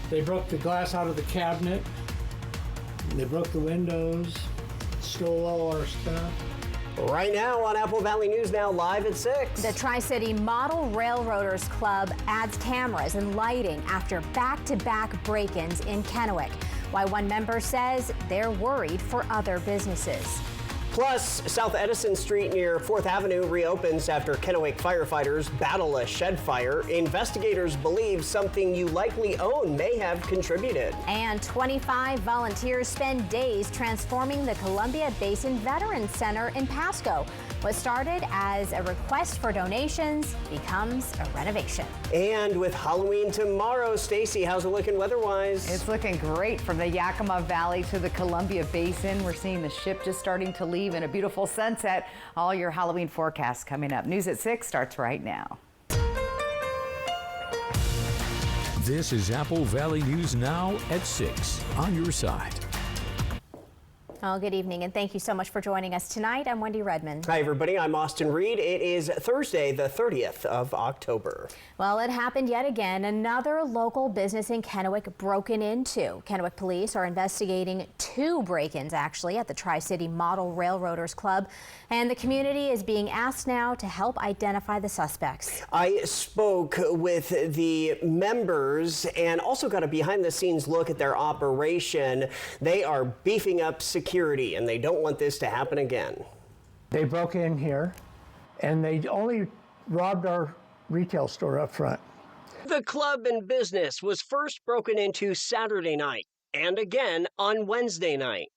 They broke the glass out of the cabinet. They broke the windows, stole all our stuff. Right now on Apple Valley News Now, live at 6. The Tri-City Model Railroaders Club adds cameras and lighting after back-to-back break-ins in Kennewick. Why one member says they're worried for other businesses. Plus, South Edison Street near 4th Avenue reopens after Kennewick firefighters battle a shed fire. Investigators believe something you likely own may have contributed. And 25 volunteers spend days transforming the Columbia Basin Veterans Center in Pasco. What started as a request for donations becomes a renovation. And with Halloween tomorrow, Stacy, how's it looking weather-wise? It's looking great from the Yakima Valley to the Columbia Basin. We're seeing the ship just starting to leave and a beautiful sunset. All your Halloween forecasts coming up. News at 6 starts right now. This is Apple Valley News Now at 6 on your side. Well, good evening, and thank you so much for joining us tonight. I'm Wendy Redmond. Hi, everybody. I'm Austin Reed. It is Thursday, the 30th of October. Well, it happened yet again. Another local business in Kennewick broken into. Kennewick police are investigating 2 break-ins, actually, at the Tri-City Model Railroaders Club. And the community is being asked now to help identify the suspects. I spoke with the members and also got a behind-the-scenes look at their operation. They are beefing up security, and they don't want this to happen again. They broke in here, and they only robbed our retail store up front. The club and business was first broken into Saturday night and again on Wednesday night.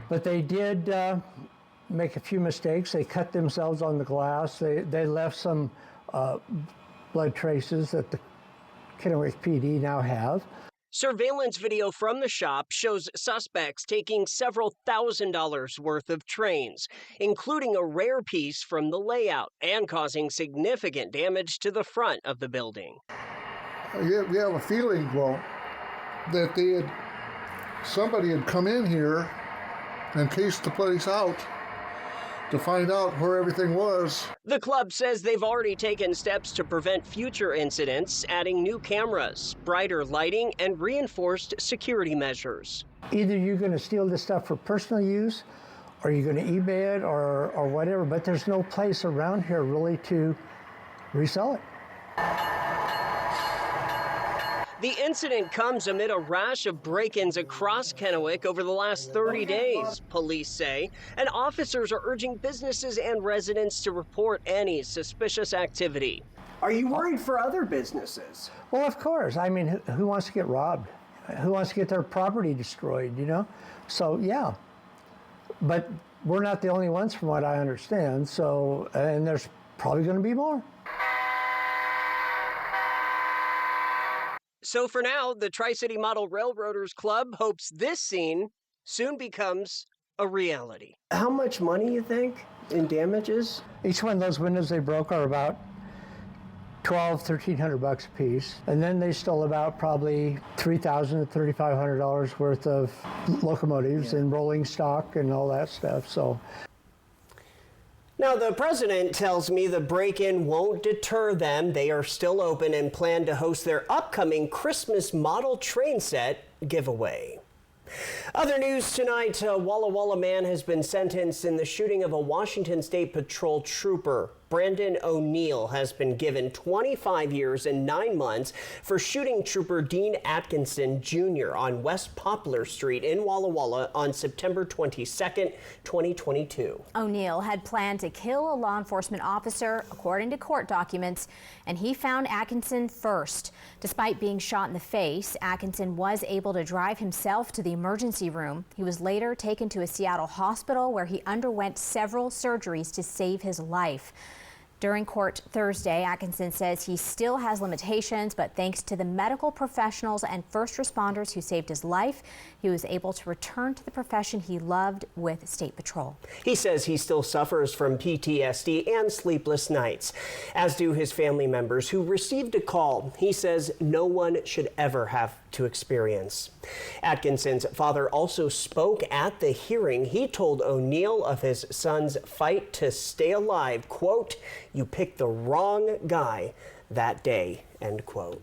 But they did make a few mistakes. They cut themselves on the glass. They left some blood traces that the Kennewick PD now have. Surveillance video from the shop shows suspects taking several $1,000s worth of trains, including a rare piece from the layout, and causing significant damage to the front of the building. We have a feeling, well, that somebody had come in here and cased the place out to find out where everything was. The club says they've already taken steps to prevent future incidents, adding new cameras, brighter lighting, and reinforced security measures. Either you're going to steal this stuff for personal use, or you're going to eBay it, or whatever, but there's no place around here really to resell it. The incident comes amid a rash of break-ins across Kennewick over the last 30 days, police say, and officers are urging businesses and residents to report any suspicious activity. Are you worried for other businesses? Well, of course. I mean, who wants to get robbed? Who wants to get their property destroyed, you know? So, yeah. But we're not the only ones from what I understand, so, and there's probably going to be more. So for now, the Tri-City Model Railroaders Club hopes this scene soon becomes a reality. How much money, you think, in damages? Each one of those windows they broke are about $1,300 a piece. And then they stole about probably $3,000 to $3,500 worth of locomotives and rolling stock and all that stuff. So. Now, the president tells me the break-in won't deter them. They are still open and plan to host their upcoming Christmas model train set giveaway. Other news tonight, a Walla Walla man has been sentenced in the shooting of a Washington State Patrol trooper. Brandon O'Neill has been given 25 years and 9 months for shooting Trooper Dean Atkinson Jr. on West Poplar Street in Walla Walla on September 22nd, 2022. O'Neill had planned to kill a law enforcement officer, according to court documents, and he found Atkinson first. Despite being shot in the face, Atkinson was able to drive himself to the emergency room. He was later taken to a Seattle hospital where he underwent several surgeries to save his life. During court Thursday, Atkinson says he still has limitations, but thanks to the medical professionals and first responders who saved his life, he was able to return to the profession he loved with State Patrol. He says he still suffers from PTSD and sleepless nights, as do his family members who received a call he says no one should ever have to experience. Atkinson's father also spoke at the hearing. He told O'Neill of his son's fight to stay alive, quote, "You picked the wrong guy. that day, end quote.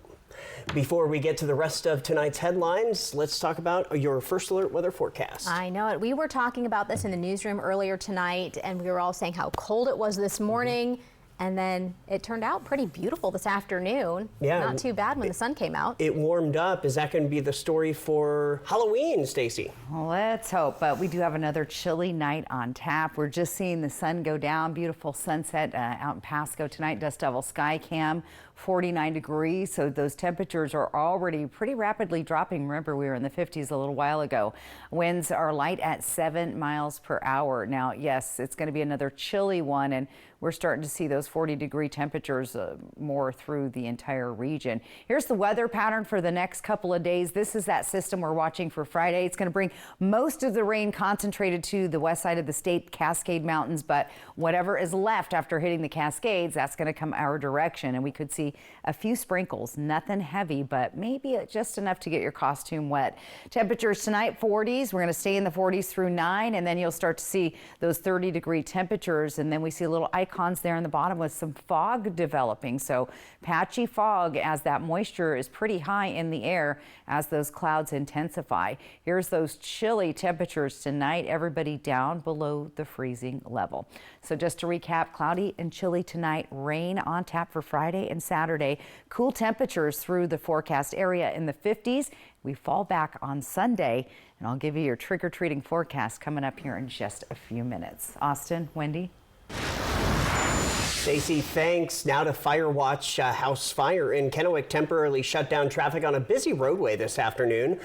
Before we get to the rest of tonight's headlines, let's talk about your First Alert weather forecast. I know it. We were talking about this in the newsroom earlier tonight, and we were all saying how cold it was this morning. And then it turned out pretty beautiful this afternoon. Yeah. Not too bad when the sun came out. It warmed up. Is that going to be the story for Halloween, Stacy? Well, let's hope, but we do have another chilly night on tap. We're just seeing the sun go down. Beautiful sunset out in Pasco tonight. Dust Devil Sky Cam, 49 degrees. So those temperatures are already pretty rapidly dropping. Remember, we were in the 50s a little while ago. Winds are light at 7 miles per hour. Now, yes, it's going to be another chilly one, and we're starting to see those 40-degree temperatures more through the entire region. Here's the weather pattern for the next couple of days. This is that system we're watching for Friday. It's going to bring most of the rain concentrated to the west side of the state, Cascade Mountains, but whatever is left after hitting the Cascades, that's going to come our direction, and we could see a few sprinkles. Nothing heavy, but maybe just enough to get your costume wet. Temperatures tonight, 40s. We're going to stay in the 40s through 9, and then you'll start to see those 30-degree temperatures, and then we see little icons there in the bottom with some fog developing. So patchy fog as that moisture is pretty high in the air as those clouds intensify. Here's those chilly temperatures tonight. Everybody down below the freezing level. So just to recap, cloudy and chilly tonight, rain on tap for Friday and Saturday. Cool temperatures through the forecast area in the 50s. We fall back on Sunday, and I'll give you your trick-or-treating forecast coming up here in just a few minutes. Austin, Wendy. Stacey, thanks. Now to Fire Watch. House fire in Kennewick temporarily shut down traffic on a busy roadway this afternoon.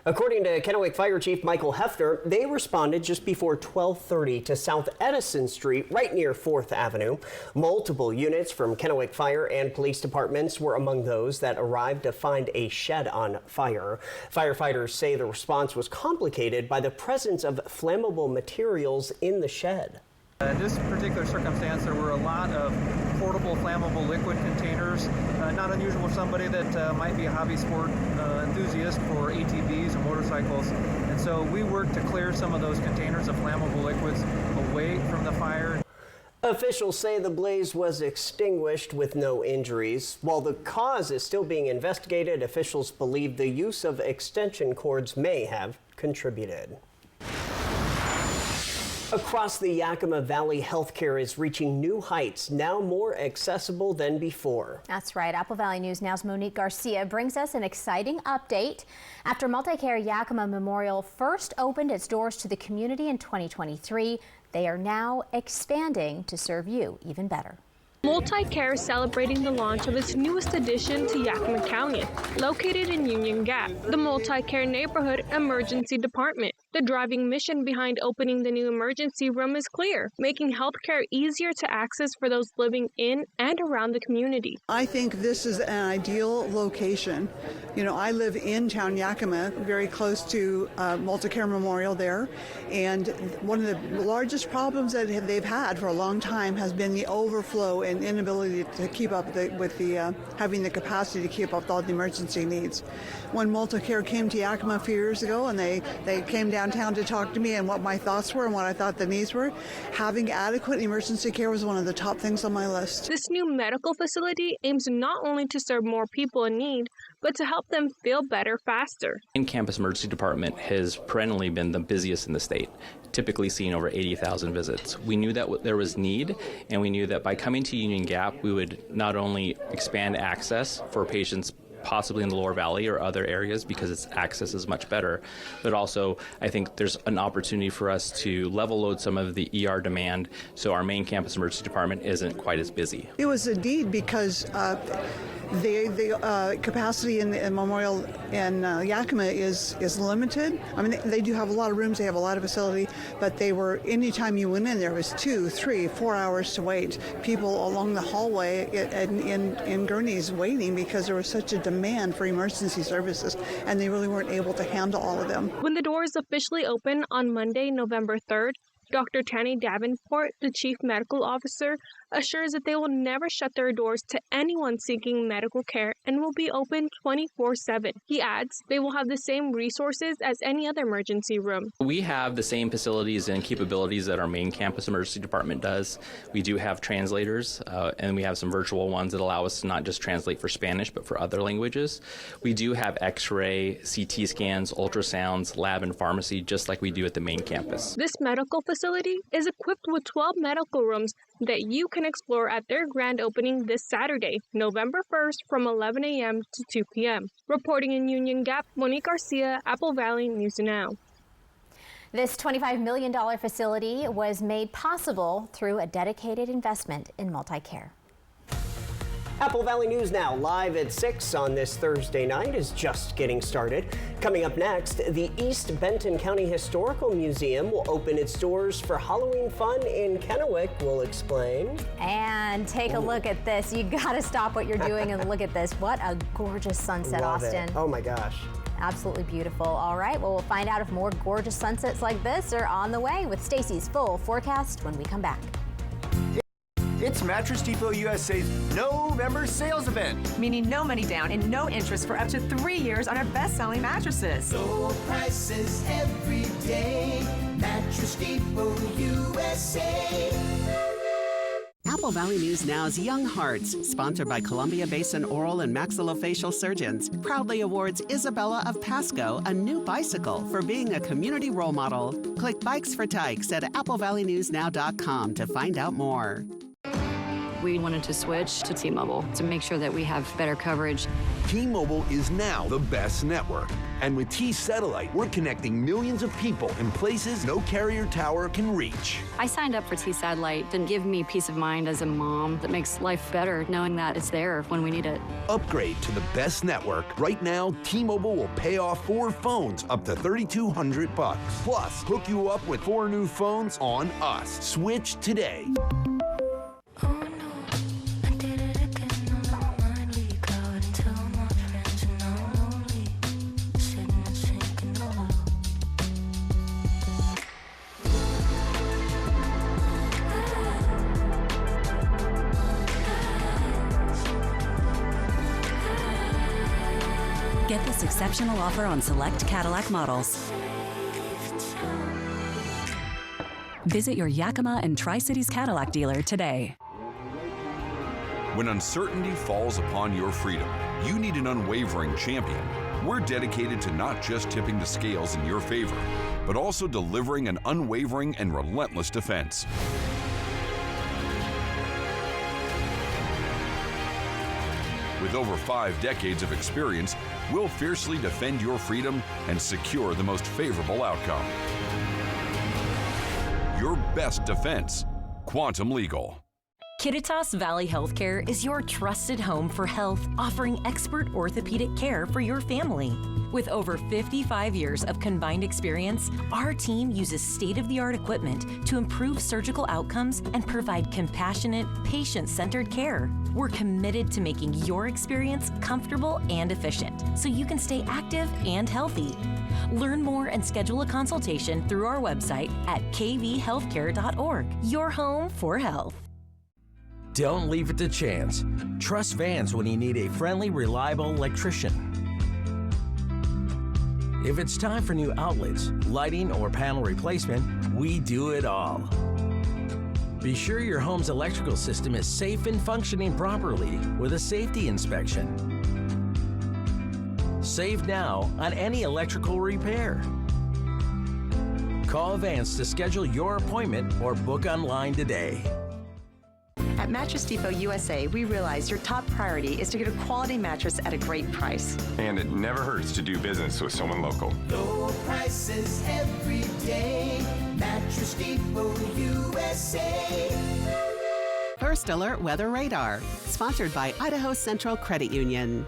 According to Kennewick Fire Chief Michael Hefner, they responded just before 12:30 to South Edison Street, right near 4th Avenue. Multiple units from Kennewick Fire and police departments were among those that arrived to find a shed on fire. Firefighters say the response was complicated by the presence of flammable materials in the shed. In this particular circumstance, there were a lot of portable flammable liquid containers. Not unusual for somebody that might be a hobby sport enthusiast for ATVs or motorcycles. And so we worked to clear some of those containers of flammable liquids away from the fire. Officials say the blaze was extinguished with no injuries. While the cause is still being investigated, officials believe the use of extension cords may have contributed. Across the Yakima Valley, healthcare is reaching new heights, now more accessible than before. That's right. Apple Valley News Now's Monique Garcia brings us an exciting update. After MultiCare Yakima Memorial first opened its doors to the community in 2023, they are now expanding to serve you even better. MultiCare is celebrating the launch of its newest addition to Yakima County, located in Union Gap, the MultiCare Neighborhood Emergency Department. The driving mission behind opening the new emergency room is clear, making healthcare easier to access for those living in and around the community. I think this is an ideal location. You know, I live in town Yakima, very close to MultiCare Memorial there, and one of the largest problems that they've had for a long time has been the overflow and inability to keep up having the capacity to keep up with all the emergency needs. When MultiCare came to Yakima a few years ago and they came downtown to talk to me and what my thoughts were and what I thought the needs were, having adequate emergency care was one of the top things on my list. This new medical facility aims not only to serve more people in need, but to help them feel better faster. In-campus emergency department has perennially been the busiest in the state, typically seeing over 80,000 visits. We knew that there was need, and we knew that by coming to Union Gap, we would not only expand access for patients possibly in the lower valley or other areas because its access is much better, but also I think there's an opportunity for us to level load some of the ER demand so our main campus emergency department isn't quite as busy. It was a need because the capacity in the Memorial in Yakima is limited. I mean, they do have a lot of rooms, they have a lot of facility, but they were, anytime you went in, there was 2, 3, 4 hours to wait. People along the hallway in Gurney's waiting because there was such a demand for emergency services, and they really weren't able to handle all of them. When the doors officially open on Monday, November 3rd, Dr. Tanny Davenport, the Chief Medical Officer, assures that they will never shut their doors to anyone seeking medical care and will be open 24/7. He adds they will have the same resources as any other emergency room. We have the same facilities and capabilities that our main campus emergency department does. We do have translators, and we have some virtual ones that allow us to not just translate for Spanish, but for other languages. We do have X-ray, CT scans, ultrasounds, lab and pharmacy, just like we do at the main campus. This medical facility is equipped with 12 medical rooms that you can explore at their grand opening this Saturday, November 1st from 11 a.m. to 2 p.m. Reporting in Union Gap, Monique Garcia, Apple Valley News Now. This $25 million facility was made possible through a dedicated investment in MultiCare. Apple Valley News Now, live at 6 on this Thursday night, is just getting started. Coming up next, the East Benton County Historical Museum will open its doors for Halloween fun in Kennewick. We'll explain. And take a look at this. You gotta stop what you're doing and look at this. What a gorgeous sunset, Love Austin. it. Oh my gosh. Absolutely beautiful. All right, well, we'll find out if more gorgeous sunsets like this are on the way with Stacy's full forecast when we come back. It's Mattress Depot USA's November sales event. Meaning no money down and no interest for up to 3 years on our best-selling mattresses. Low prices every day. Mattress Depot USA. Apple Valley News Now's Young Hearts, sponsored by Columbia Basin Oral and Maxillofacial Surgeons, proudly awards Isabella of Pasco a new bicycle for being a community role model. Click Bikes for Tykes at applevalleynewsnow.com to find out more. We wanted to switch to T-Mobile to make sure that we have better coverage. T-Mobile is now the best network. And with T-Satellite, we're connecting millions of people in places no carrier tower can reach. I signed up for T-Satellite to give me peace of mind as a mom that makes life better knowing that it's there when we need it. Upgrade to the best network. Right now, T-Mobile will pay off 4 phones up to $3,200. Plus, hook you up with 4 new phones on us. Switch today. Get this exceptional offer on select Cadillac models. Visit your Yakima and Tri-Cities Cadillac dealer today. When uncertainty falls upon your freedom, you need an unwavering champion. We're dedicated to not just tipping the scales in your favor, but also delivering an unwavering and relentless defense. With over 5 decades of experience, we'll fiercely defend your freedom and secure the most favorable outcome. Your best defense, Quantum Legal. Kittitas Valley Healthcare is your trusted home for health, offering expert orthopedic care for your family. With over 55 years of combined experience, our team uses state-of-the-art equipment to improve surgical outcomes and provide compassionate, patient-centered care. We're committed to making your experience comfortable and efficient, so you can stay active and healthy. Learn more and schedule a consultation through our website at kvhealthcare.org. Your home for health. Don't leave it to chance. Trust Vans when you need a friendly, reliable electrician. If it's time for new outlets, lighting, or panel replacement, we do it all. Be sure your home's electrical system is safe and functioning properly with a safety inspection. Save now on any electrical repair. Call Vance to schedule your appointment or book online today. At Mattress Depot USA, we realize your top priority is to get a quality mattress at a great price. And it never hurts to do business with someone local. Low prices every day. Mattress Depot USA. First Alert Weather Radar, sponsored by Idaho Central Credit Union.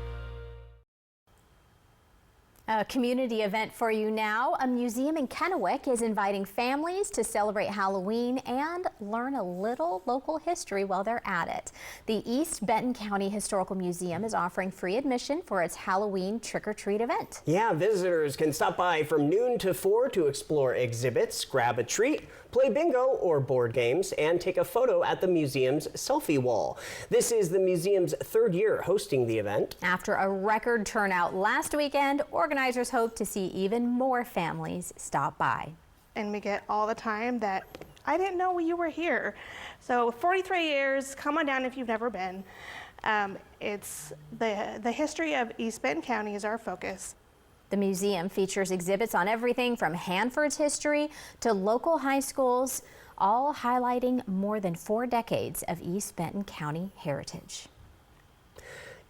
A community event for you now. A museum in Kennewick is inviting families to celebrate Halloween and learn a little local history while they're at it. The East Benton County Historical Museum is offering free admission for its Halloween trick-or-treat event. Yeah, visitors can stop by from noon to 4 to explore exhibits, grab a treat, play bingo or board games, and take a photo at the museum's selfie wall. This is the museum's third year hosting the event. After a record turnout last weekend, organizers hope to see even more families stop by. And we get all the time that I didn't know you were here. So 43 years, come on down if you've never been. It's the history of East Benton County is our focus. The museum features exhibits on everything from Hanford's history to local high schools, all highlighting more than 4 decades of East Benton County heritage.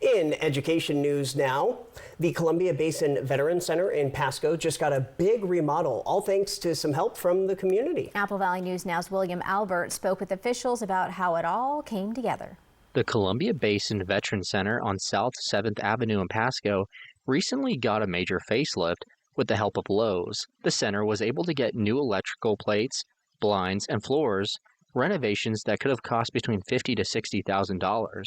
In education news now, the Columbia Basin Veterans Center in Pasco just got a big remodel, all thanks to some help from the community. Apple Valley News Now's William Albert spoke with officials about how it all came together. The Columbia Basin Veterans Center on South 7th Avenue in Pasco recently got a major facelift with the help of Lowe's. The center was able to get new electrical plates, blinds, and floors, renovations that could have cost between $50,000 to $60,000.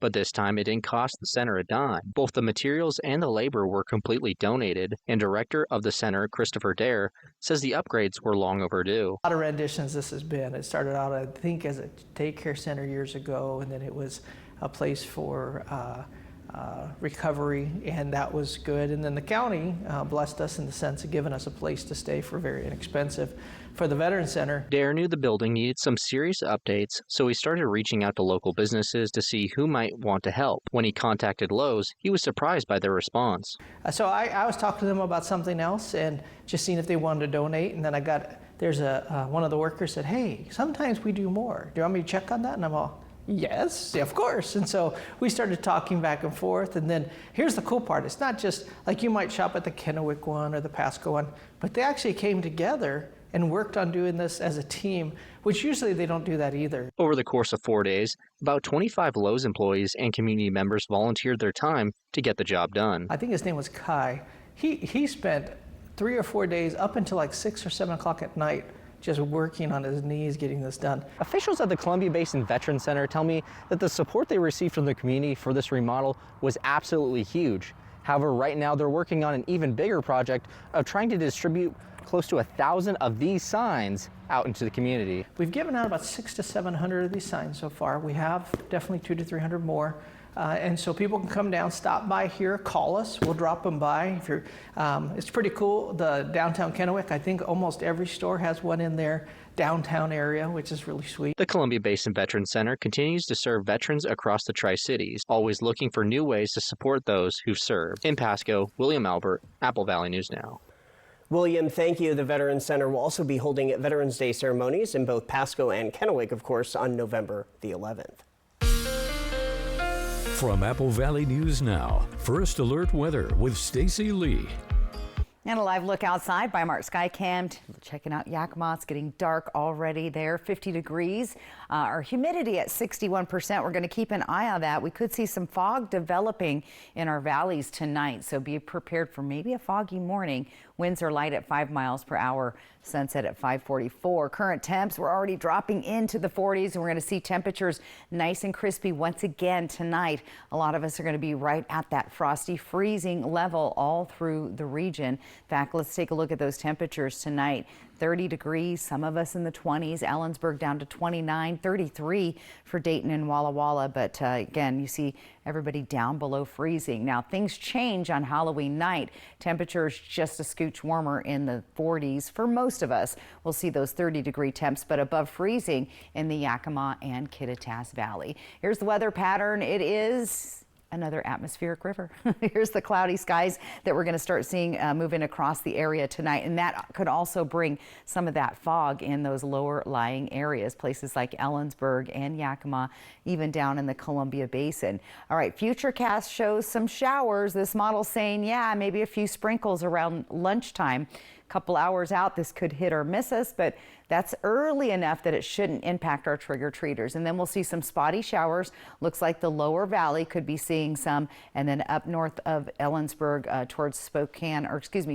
But this time it didn't cost the center a dime. Both the materials and the labor were completely donated, and director of the center, Christopher Dare, says the upgrades were long overdue. A lot of renditions this has been. It started out, I think, as a daycare center years ago, and then it was a place for recovery, and that was good. And then the county blessed us in the sense of giving us a place to stay for very inexpensive for the Veterans Center. Dare knew the building needed some serious updates, so he started reaching out to local businesses to see who might want to help. When he contacted Lowe's, he was surprised by their response. So I was talking to them about something else and just seeing if they wanted to donate, and then there's one of the workers said, "Hey, sometimes we do more. Do you want me to check on that?" And I'm all, "Yes, of course." And so we started talking back and forth. And then here's the cool part. It's not just like you might shop at the Kennewick one or the Pasco one, but they actually came together and worked on doing this as a team, which usually they don't do that either. Over the course of 4 days, about 25 Lowe's employees and community members volunteered their time to get the job done. I think his name was Kai. He spent 3 or 4 days up until like 6 or 7 o'clock at night just working on his knees getting this done. Officials at the Columbia Basin Veterans Center tell me that the support they received from the community for this remodel was absolutely huge. However, right now they're working on an even bigger project of trying to distribute close to 1,000 of these signs out into the community. We've given out about 600 to 700 of these signs so far. We have definitely 200 to 300 more. And so people can come down, stop by here, call us. We'll drop them by. If you're, it's pretty cool. The downtown Kennewick, I think almost every store has one in their downtown area, which is really sweet. The Columbia Basin Veterans Center continues to serve veterans across the Tri-Cities, always looking for new ways to support those who've served. In Pasco, William Albert, Apple Valley News Now. William, thank you. The Veterans Center will also be holding Veterans Day ceremonies in both Pasco and Kennewick, of course, on November the 11th. From Apple Valley News Now, First Alert Weather with Stacy Lee. And a live look outside by Mark Skycam. Checking out Yakima. It's getting dark already there, 50 degrees. Our humidity at 61%. We're going to keep an eye on that. We could see some fog developing in our valleys tonight, so be prepared for maybe a foggy morning. Winds are light at 5 miles per hour. Sunset at 5:44. Current temps, we're already dropping into the 40s, and we're going to see temperatures nice and crispy once again tonight. A lot of us are going to be right at that frosty freezing level all through the region. In fact, let's take a look at those temperatures tonight. 30 degrees, some of us in the 20s, Ellensburg down to 29, 33 for Dayton and Walla Walla. But again, you see everybody down below freezing. Now, things change on Halloween night. Temperatures just a scooch warmer in the 40s for most of us. We'll see those 30-degree temps, but above freezing in the Yakima and Kittitas Valley. Here's the weather pattern. It is another atmospheric river. Here's the cloudy skies that we're going to start seeing moving across the area tonight. And that could also bring some of that fog in those lower lying areas, places like Ellensburg and Yakima, even down in the Columbia Basin. All right, Futurecast shows some showers. This model saying, yeah, maybe a few sprinkles around lunchtime. couple hours out, this could hit or miss us, but that's early enough that it shouldn't impact our trick-or-treaters. And then we'll see some spotty showers. Looks like the lower valley could be seeing some, and then up north of Ellensburg towards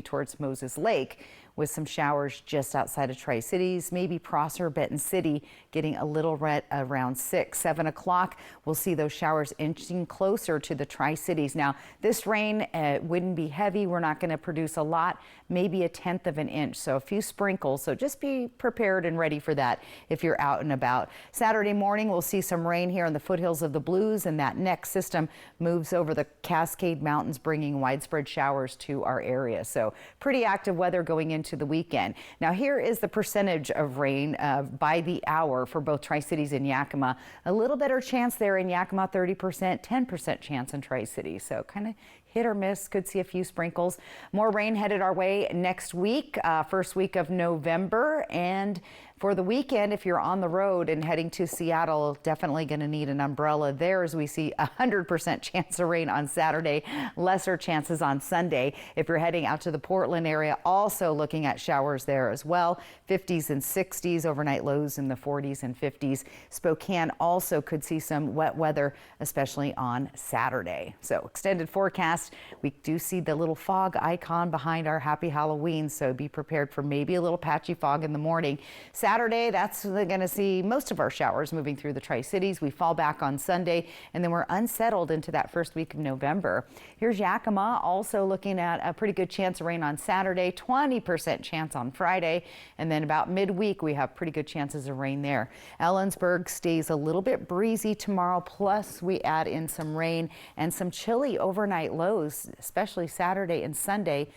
towards Moses Lake, with some showers just outside of Tri-Cities, maybe Prosser, Benton City getting a little red around 6, 7 o'clock. We'll see those showers inching closer to the Tri-Cities. Now, this rain wouldn't be heavy. We're not going to produce a lot, maybe 1/10 of an inch, so a few sprinkles. So just be prepared and ready for that if you're out and about. Saturday morning, we'll see some rain here in the foothills of the Blues, and that next system moves over the Cascade Mountains, bringing widespread showers to our area. So pretty active weather going into the weekend. Now, here is the percentage of rain by the hour for both Tri-Cities and Yakima. A little better chance there in Yakima, 30%, 10% chance in Tri-Cities. So kind of hit or miss, could see a few sprinkles. More rain headed our way next week, first week of November. And for the weekend, if you're on the road and heading to Seattle, definitely going to need an umbrella there, as we see 100% chance of rain on Saturday, lesser chances on Sunday. If you're heading out to the Portland area, also looking at showers there as well. 50s and 60s, overnight lows in the 40s and 50s. Spokane also could see some wet weather, especially on Saturday. So extended forecast, we do see the little fog icon behind our Happy Halloween, so be prepared for maybe a little patchy fog in the morning. Saturday, that's going to see most of our showers moving through the Tri-Cities. We fall back on Sunday, and then we're unsettled into that first week of November. Here's Yakima, also looking at a pretty good chance of rain on Saturday, 20% chance on Friday, and then about midweek we have pretty good chances of rain there. Ellensburg stays a little bit breezy tomorrow, plus we add in some rain and some chilly overnight lows, especially Saturday and Sunday.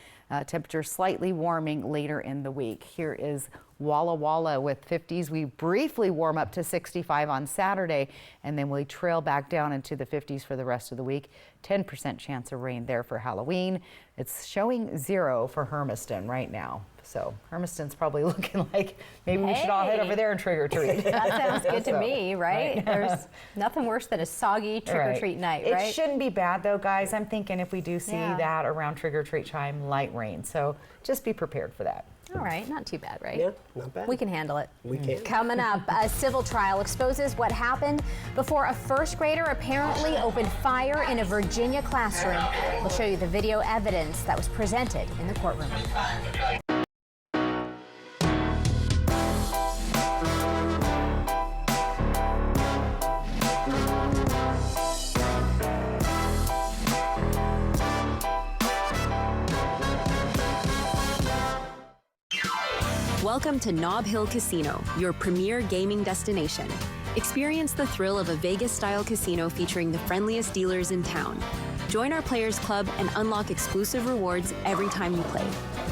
Temperatures slightly warming later in the week. Here is Walla Walla with 50s. We briefly warm up to 65 on Saturday, and then we trail back down into the 50s for the rest of the week. 10% chance of rain there for Halloween. It's showing 0 for Hermiston right now. So Hermiston's probably looking like maybe we should all head over there and trick or treat. That sounds good to me, right? There's nothing worse than a soggy trick or treat night, right? It shouldn't be bad though, guys. I'm thinking if we do see that around trick or treat time, light rain. So just be prepared for that. All right, not too bad, right? Yeah, not bad. We can handle it. We can. Coming up, a civil trial exposes what happened before a first grader apparently opened fire in a Virginia classroom. We'll show you the video evidence that was presented in the courtroom. Welcome to Nob Hill Casino, your premier gaming destination. Experience the thrill of a Vegas-style casino featuring the friendliest dealers in town. Join our Players Club and unlock exclusive rewards every time you play.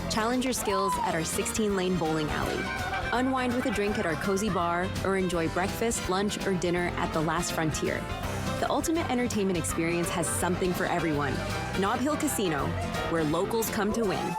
Challenge your skills at our 16-lane bowling alley. Unwind with a drink at our cozy bar, or enjoy breakfast, lunch, or dinner at the Last Frontier. The ultimate entertainment experience has something for everyone. Nob Hill Casino, where locals come to win.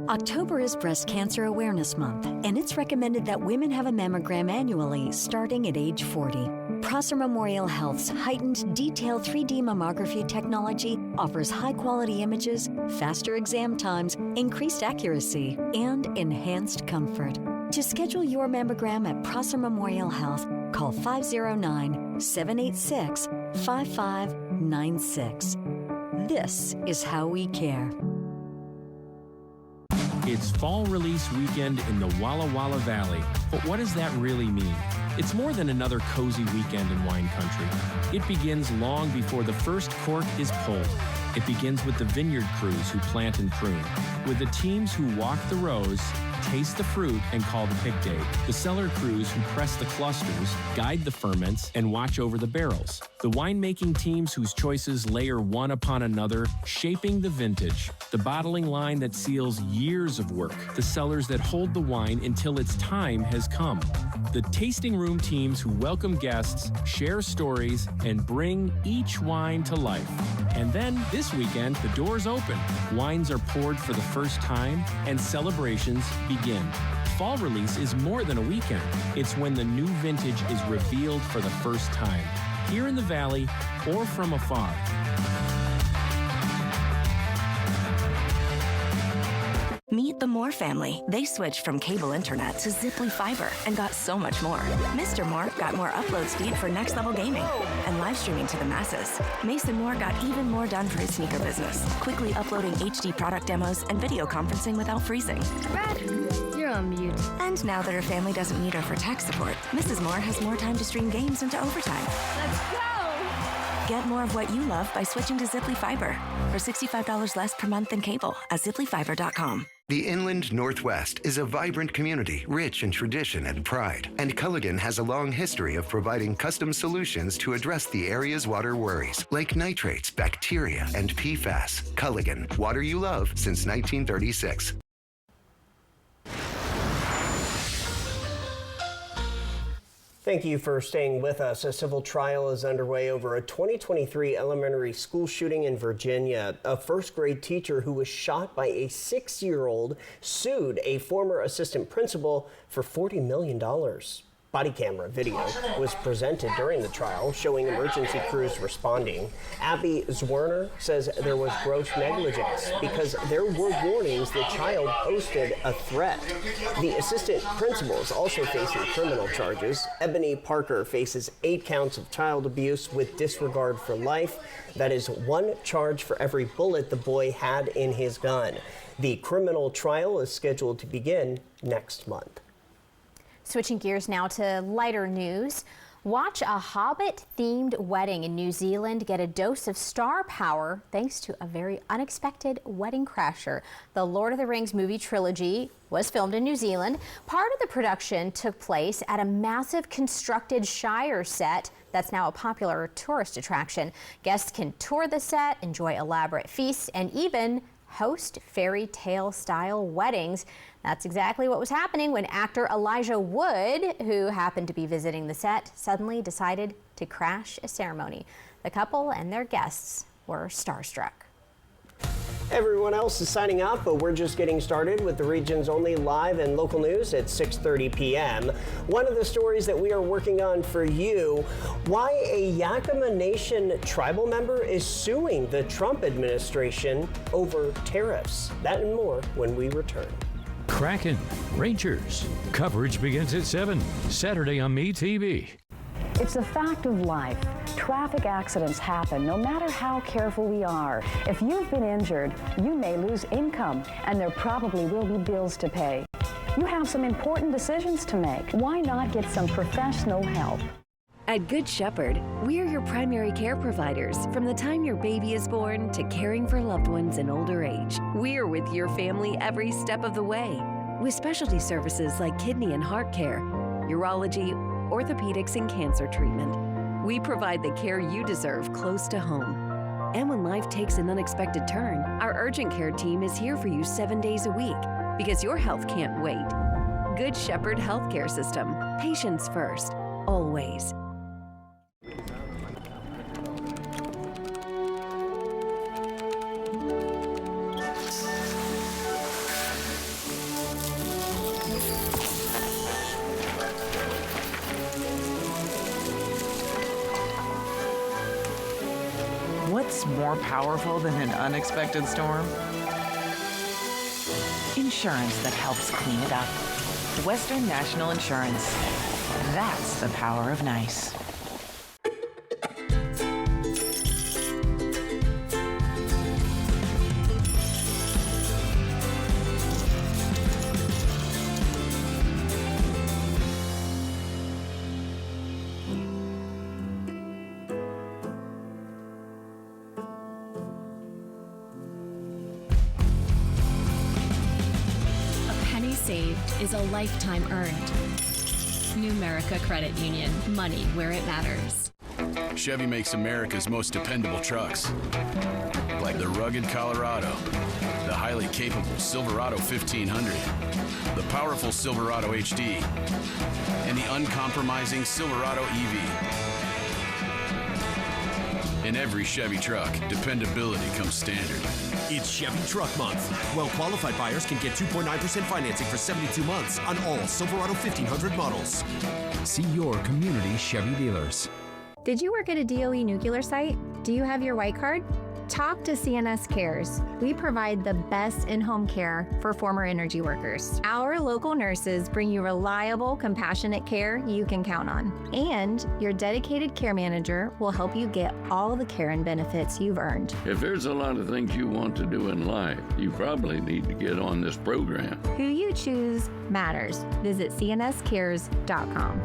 October is Breast Cancer Awareness Month, and it's recommended that women have a mammogram annually starting at age 40. Prosser Memorial Health's heightened detailed 3D mammography technology offers high-quality images, faster exam times, increased accuracy, and enhanced comfort. To schedule your mammogram at Prosser Memorial Health, call 509-786-5596. This is how we care. It's fall release weekend in the Walla Walla Valley. But what does that really mean? It's more than another cozy weekend in wine country. It begins long before the first cork is pulled. It begins with the vineyard crews who plant and prune, with the teams who walk the rows, taste the fruit, and call the pick date, the cellar crews who press the clusters, guide the ferments, and watch over the barrels, the winemaking teams whose choices layer one upon another, shaping the vintage, the bottling line that seals years of work, the cellars that hold the wine until its time has come, the tasting room teams who welcome guests, share stories, and bring each wine to life. And then, this weekend, the doors open, wines are poured for the first time, and celebrations begin. Fall release is more than a weekend. It's when the new vintage is revealed for the first time, here in the Valley or from afar. Meet the Moore family. They switched from cable internet to Ziply Fiber and got so much more. Mr. Moore got more upload speed for next level gaming and live streaming to the masses. Mason Moore got even more done for his sneaker business, quickly uploading HD product demos and video conferencing without freezing. Brad, you're on mute. And now that her family doesn't need her for tech support, Mrs. Moore has more time to stream games into overtime. Let's go! Get more of what you love by switching to Ziply Fiber for $65 less per month than cable at ziplyfiber.com. The Inland Northwest is a vibrant community, rich in tradition and pride. And Culligan has a long history of providing custom solutions to address the area's water worries, like nitrates, bacteria, and PFAS. Culligan, water you love since 1936. Thank you for staying with us. A civil trial is underway over a 2023 elementary school shooting in Virginia. A first-grade teacher who was shot by a 6-year-old sued a former assistant principal for $40 million. Body camera video was presented during the trial, showing emergency crews responding. Abby Zwerner says there was gross negligence because there were warnings the child posted a threat. The assistant principal is also facing criminal charges. Ebony Parker faces 8 counts of child abuse with disregard for life. That is 1 charge for every bullet the boy had in his gun. The criminal trial is scheduled to begin next month. Switching gears now to lighter news. Watch a Hobbit-themed wedding in New Zealand get a dose of star power thanks to a very unexpected wedding crasher. The Lord of the Rings movie trilogy was filmed in New Zealand. Part of the production took place at a massive constructed Shire set that's now a popular tourist attraction. Guests can tour the set, enjoy elaborate feasts, and even host fairy tale style weddings. That's exactly what was happening when actor Elijah Wood, who happened to be visiting the set, suddenly decided to crash a ceremony. The couple and their guests were starstruck. Everyone else is signing up, but we're just getting started with the region's only live and local news at 6:30 p.m. One of the stories that we are working on for you, why a Yakima Nation tribal member is suing the Trump administration over tariffs. That and more when we return. Kraken, Rangers. Coverage begins at 7, Saturday on MeTV. It's a fact of life. Traffic accidents happen no matter how careful we are. If you've been injured, you may lose income, and there probably will be bills to pay. You have some important decisions to make. Why not get some professional help? At Good Shepherd, we're your primary care providers from the time your baby is born to caring for loved ones in older age. We're with your family every step of the way with specialty services like kidney and heart care, urology, orthopedics, and cancer treatment. We provide the care you deserve close to home. And when life takes an unexpected turn, our urgent care team is here for you 7 days a week because your health can't wait. Good Shepherd Healthcare System. Patients first, always. What's more powerful than an unexpected storm? Insurance that helps clean it up. Western National Insurance. That's the power of nice. Saved is a lifetime earned. Numerica Credit Union. Money where it matters. Chevy makes America's most dependable trucks. Like the rugged Colorado, the highly capable Silverado 1500, the powerful Silverado HD, and the uncompromising Silverado EV. In every Chevy truck, dependability comes standard. It's Chevy Truck Month. Well-qualified buyers can get 2.9% financing for 72 months on all Silverado 1500 models. See your community Chevy dealers. Did you work at a DOE nuclear site? Do you have your white card? Talk to CNS Cares. We provide the best in-home care for former energy workers. Our local nurses bring you reliable, compassionate care you can count on. And your dedicated care manager will help you get all the care and benefits you've earned. If there's a lot of things you want to do in life, you probably need to get on this program. Who you choose matters. Visit cnscares.com.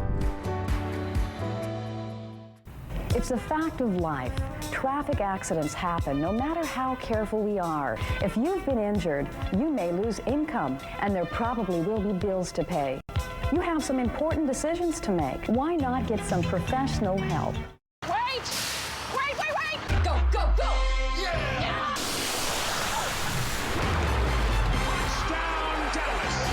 It's a fact of life. Traffic accidents happen no matter how careful we are. If you've been injured, you may lose income, and there probably will be bills to pay. You have some important decisions to make. Why not get some professional help? Wait! Go, go, go! Yeah! Touchdown, Dallas!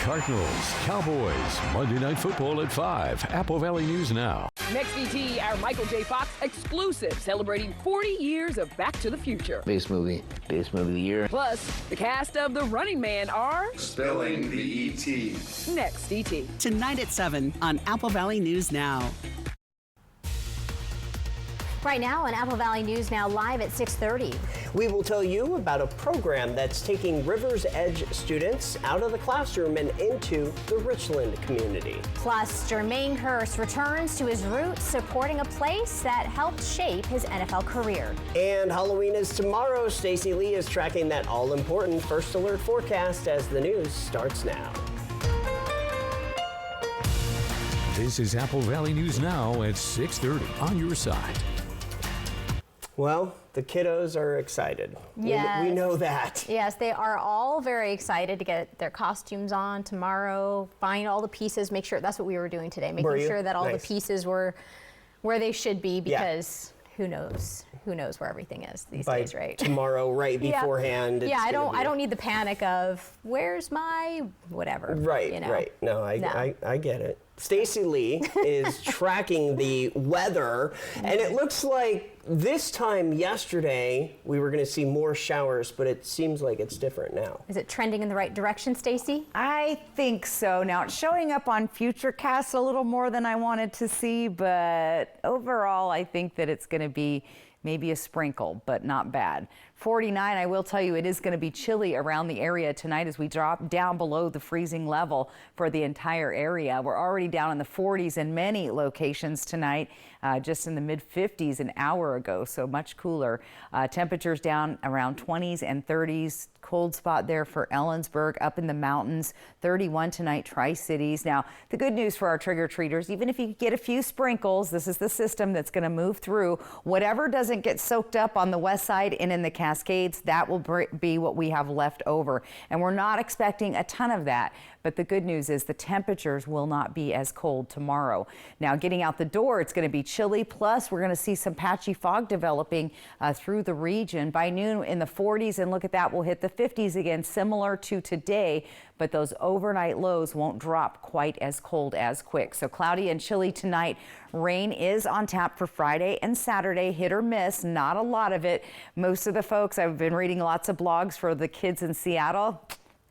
Cardinals, Cowboys, Monday Night Football at 5. Apple Valley News Now. Next ET, our Michael J. Fox exclusive, celebrating 40 years of Back to the Future. Best movie of the year. Plus, the cast of The Running Man are... Spilling the E.T. Next ET. Tonight at 7 on Apple Valley News Now. Right now on Apple Valley News Now live at 6:30. We will tell you about a program that's taking Rivers Edge students out of the classroom and into the Richland community. Plus, Jermaine Kearse returns to his roots, supporting a place that helped shape his NFL career. And Halloween is tomorrow. Stacey Lee is tracking that all-important First Alert forecast as the news starts now. This is Apple Valley News Now at 6:30 on your side. Well, the kiddos are excited. Yes. We know that. Yes, they are all very excited to get their costumes on tomorrow, find all the pieces, make sure, that's what we were doing today, making sure that all the pieces were where they should be, because who knows where everything is these days, right? Tomorrow, right beforehand. Yeah, I don't need the panic of where's my whatever. Right, you know? right. No, I get it. Stacey Lee is tracking the weather, and it looks like this time yesterday we were going to see more showers, but it seems like it's different now. Is it trending in the right direction, Stacey? I think so. Now, it's showing up on Futurecast a little more than I wanted to see, but overall I think that it's going to be maybe a sprinkle, but not bad. 49, I will tell you, it is going to be chilly around the area tonight as we drop down below the freezing level for the entire area. We're already down in the 40s in many locations tonight, just in the mid-50s an hour ago, so much cooler. Temperatures down around 20s and 30s. Cold spot there for Ellensburg, up in the mountains. 31 tonight, Tri-Cities. Now, the good news for our trick-or-treaters, even if you get a few sprinkles, this is the system that's going to move through. Whatever doesn't get soaked up on the west side and in the Cascades, that will be what we have left over. And we're not expecting a ton of that. But the good news is the temperatures will not be as cold tomorrow. Now, getting out the door, it's going to be chilly. Plus, we're going to see some patchy fog developing through the region. By noon in the 40s, and look at that, we'll hit the 50s again, similar to today. But those overnight lows won't drop quite as cold as quick. So cloudy and chilly tonight. Rain is on tap for Friday and Saturday, hit or miss, not a lot of it. Most of the folks, I've been reading lots of blogs for the kids in Seattle,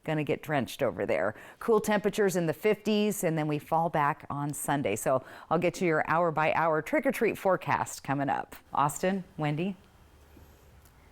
gonna get drenched over there. Cool temperatures in the 50s, and then we fall back on Sunday. So I'll get you your hour-by-hour trick-or-treat forecast coming up. Austin, Wendy.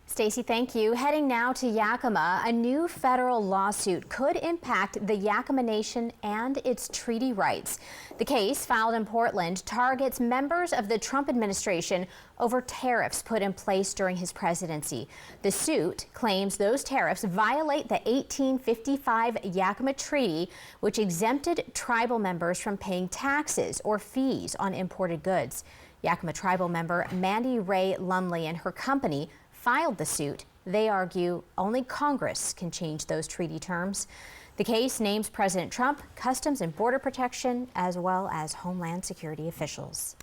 Stacey, thank you. Heading now to Yakima, a new federal lawsuit could impact the Yakima Nation and its treaty rights. The case, filed in Portland, targets members of the Trump administration over tariffs put in place during his presidency. The suit claims those tariffs violate the 1855 Yakima Treaty, which exempted tribal members from paying taxes or fees on imported goods. Yakima tribal member Mandy Ray Lumley and her company filed the suit. They argue only Congress can change those treaty terms. The case names President Trump, Customs and Border Protection, as well as Homeland Security officials.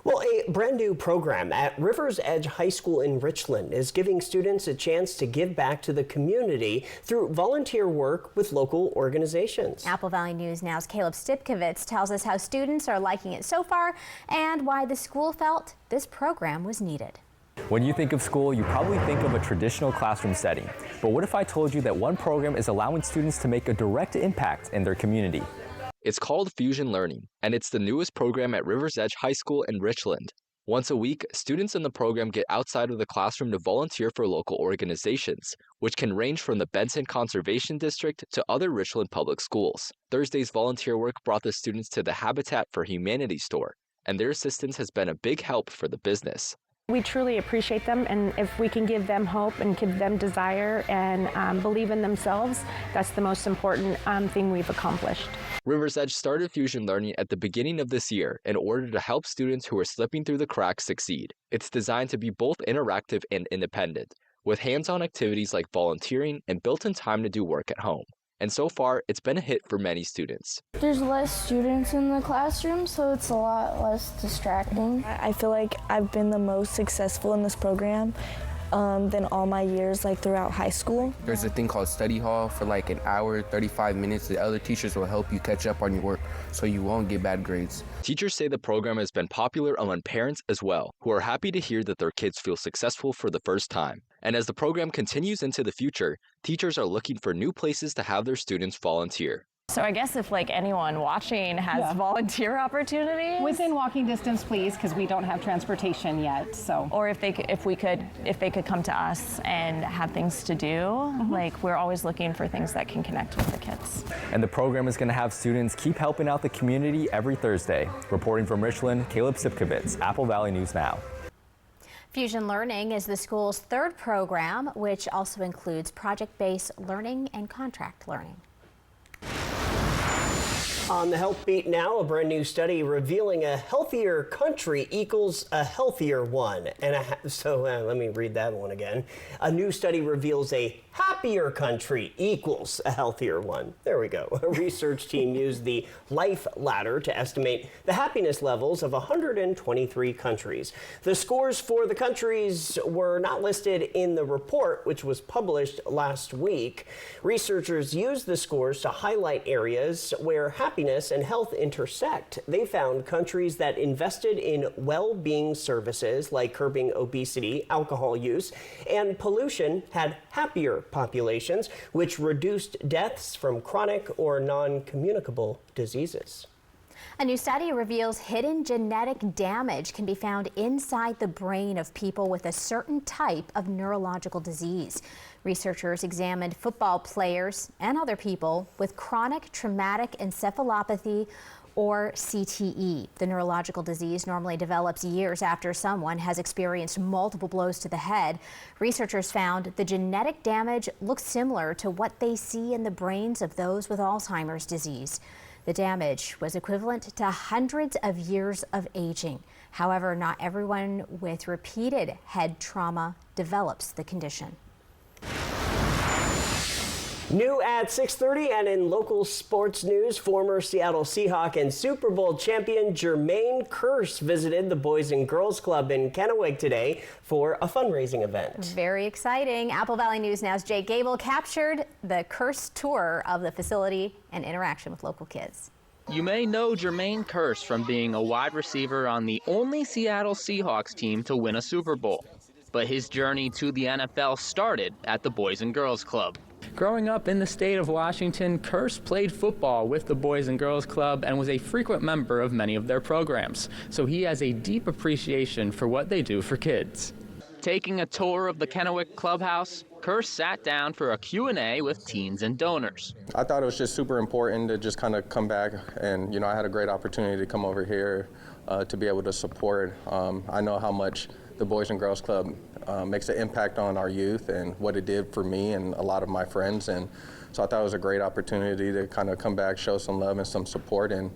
Well, a brand new program at Rivers Edge High School in Richland is giving students a chance to give back to the community through volunteer work with local organizations. Apple Valley News Now's Caleb Stipkovitz tells us how students are liking it so far and why the school felt this program was needed. When you think of school, you probably think of a traditional classroom setting. But what if I told you that one program is allowing students to make a direct impact in their community? It's called Fusion Learning, and it's the newest program at Rivers Edge High School in Richland. Once a week, students in the program get outside of the classroom to volunteer for local organizations, which can range from the Benson Conservation District to other Richland public schools. Thursday's volunteer work brought the students to the Habitat for Humanity store, and their assistance has been a big help for the business. We truly appreciate them, and if we can give them hope and give them desire and believe in themselves, that's the most important thing we've accomplished. Rivers Edge started Fusion Learning at the beginning of this year in order to help students who are slipping through the cracks succeed. It's designed to be both interactive and independent, with hands-on activities like volunteering and built-in time to do work at home. And so far, it's been a hit for many students. There's less students in the classroom, so it's a lot less distracting. I feel like I've been the most successful in this program than all my years throughout high school. There's a thing called study hall for an hour, 35 minutes. The other teachers will help you catch up on your work so you won't get bad grades. Teachers say the program has been popular among parents as well, who are happy to hear that their kids feel successful for the first time. And as the program continues into the future, teachers are looking for new places to have their students volunteer. So I guess if anyone watching has volunteer opportunities within walking distance, please, because we don't have transportation yet. So, or if they could come to us and have things to do, we're always looking for things that can connect with the kids. And the program is going to have students keep helping out the community every Thursday. Reporting from Richland, Caleb Sipkovitz, Apple Valley News Now. Fusion Learning is the school's third program, which also includes project-based learning and contract learning. On the Health Beat now, a brand new study revealing a healthier country equals a healthier one. Let me read that one again. A new study reveals a happier country equals a healthier one. There we go. A research team used the Life Ladder to estimate the happiness levels of 123 countries. The scores for the countries were not listed in the report, which was published last week. Researchers used the scores to highlight areas where happiness and health intersect. They found countries that invested in well-being services like curbing obesity, alcohol use, and pollution had happier populations, which reduced deaths from chronic or non-communicable diseases. A new study reveals hidden genetic damage can be found inside the brain of people with a certain type of neurological disease. Researchers examined football players and other people with chronic traumatic encephalopathy or CTE. The neurological disease normally develops years after someone has experienced multiple blows to the head. Researchers found the genetic damage looks similar to what they see in the brains of those with Alzheimer's disease. The damage was equivalent to hundreds of years of aging. However, not everyone with repeated head trauma develops the condition. New at 6:30 and in local sports news, former Seattle Seahawk and Super Bowl champion Jermaine Kearse visited the Boys and Girls Club in Kennewick today for a fundraising event. Very exciting. Apple Valley News Now's Jake Gable captured the Kearse tour of the facility and interaction with local kids. You may know Jermaine Kearse from being a wide receiver on the only Seattle Seahawks team to win a Super Bowl. But his journey to the NFL started at the Boys and Girls Club. Growing up in the state of Washington, Kearse played football with the Boys and Girls Club and was a frequent member of many of their programs. So he has a deep appreciation for what they do for kids. Taking a tour of the Kennewick Clubhouse, Kearse sat down for a Q&A with teens and donors. I thought it was just super important to just kind of come back and, I had a great opportunity to come over here to be able to support. I know how much the Boys and Girls Club makes an impact on our youth and what it did for me and a lot of my friends. And so I thought it was a great opportunity to kind of come back, show some love and some support, and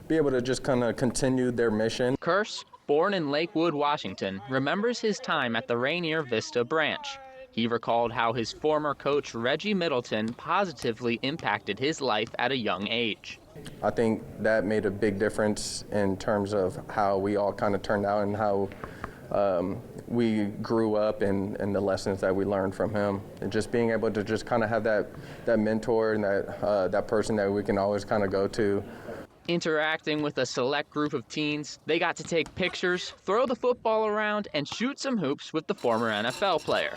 be able to just kind of continue their mission. Kearse, born in Lakewood, Washington, remembers his time at the Rainier Vista branch. He recalled how his former coach, Reggie Middleton, positively impacted his life at a young age. I think that made a big difference in terms of how we all kind of turned out and how we grew up and the lessons that we learned from him. And just being able to just kind of have that mentor and that person that we can always kind of go to. Interacting with a select group of teens, they got to take pictures, throw the football around, and shoot some hoops with the former NFL player.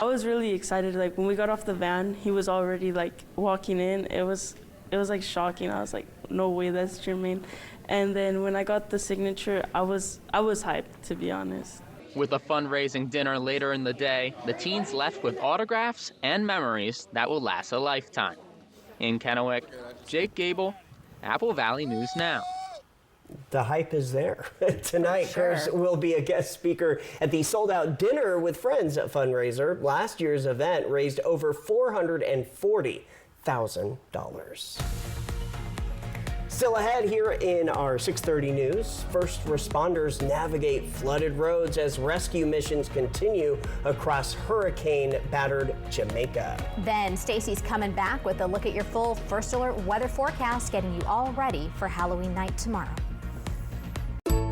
I was really excited. When we got off the van, he was already walking in. It was shocking. I was like, no way, that's Jermaine. And then when I got the signature, I was hyped, to be honest. With a fundraising dinner later in the day, the teens left with autographs and memories that will last a lifetime. In Kennewick, Jake Gable, Apple Valley News Now. The hype is there. Tonight, Chris will be a guest speaker at the sold-out Dinner with Friends fundraiser. Last year's event raised over $440,000. Still ahead here in our 6:30 news, first responders navigate flooded roads as rescue missions continue across hurricane-battered Jamaica. Then Stacy's coming back with a look at your full First Alert weather forecast, getting you all ready for Halloween night tomorrow.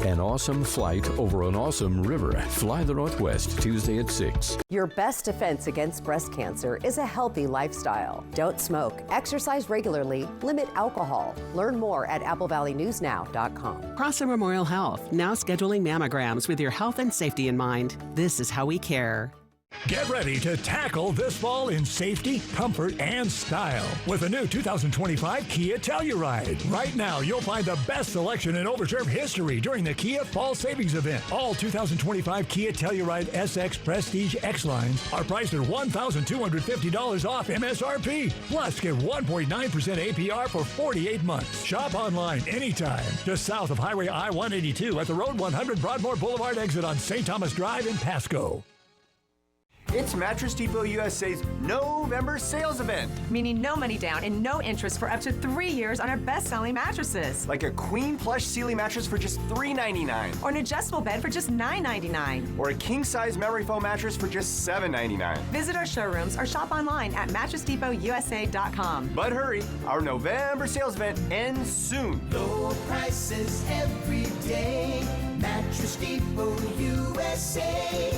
An awesome flight over an awesome river. Fly the Northwest, Tuesday at 6. Your best defense against breast cancer is a healthy lifestyle. Don't smoke, exercise regularly, limit alcohol. Learn more at applevalleyNewsNow.com. Prosser Memorial Health, now scheduling mammograms with your health and safety in mind. This is how we care. Get ready to tackle this fall in safety, comfort, and style with the new 2025 Kia Telluride. Right now, you'll find the best selection in Overserve history during the Kia Fall Savings Event. All 2025 Kia Telluride SX Prestige X lines are priced at $1,250 off MSRP. Plus, get 1.9% APR for 48 months. Shop online anytime. Just south of Highway I-182 at the Road 100 Broadmoor Boulevard exit on St. Thomas Drive in Pasco. It's Mattress Depot USA's November sales event. Meaning no money down and no interest for up to 3 years on our best-selling mattresses. Like a queen plush Sealy mattress for just $3.99. Or an adjustable bed for just $9.99. Or a king-size memory foam mattress for just $7.99. Visit our showrooms or shop online at MattressDepotUSA.com. But hurry, our November sales event ends soon. Low prices every day. Mattress Depot USA.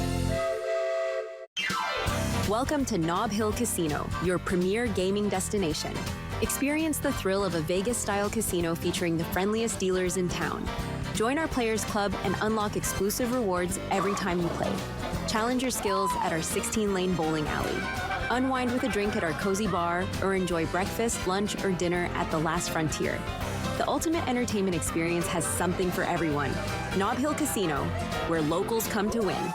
Welcome to Nob Hill Casino, your premier gaming destination. Experience the thrill of a Vegas-style casino featuring the friendliest dealers in town. Join our Players Club and unlock exclusive rewards every time you play. Challenge your skills at our 16-lane bowling alley. Unwind with a drink at our cozy bar or enjoy breakfast, lunch, or dinner at the Last Frontier. The ultimate entertainment experience has something for everyone. Nob Hill Casino, where locals come to win.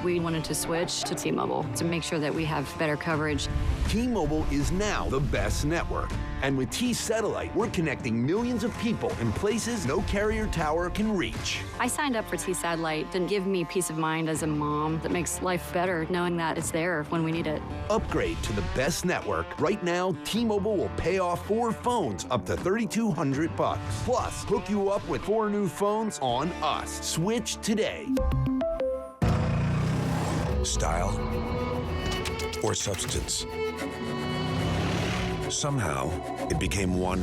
We wanted to switch to T-Mobile to make sure that we have better coverage. T-Mobile is now the best network. And with T-Satellite, we're connecting millions of people in places no carrier tower can reach. I signed up for T-Satellite to give me peace of mind as a mom that makes life better knowing that it's there when we need it. Upgrade to the best network. Right now, T-Mobile will pay off 4 phones up to $3,200. Plus, hook you up with 4 new phones on us. Switch today. Style or substance. Somehow, it became one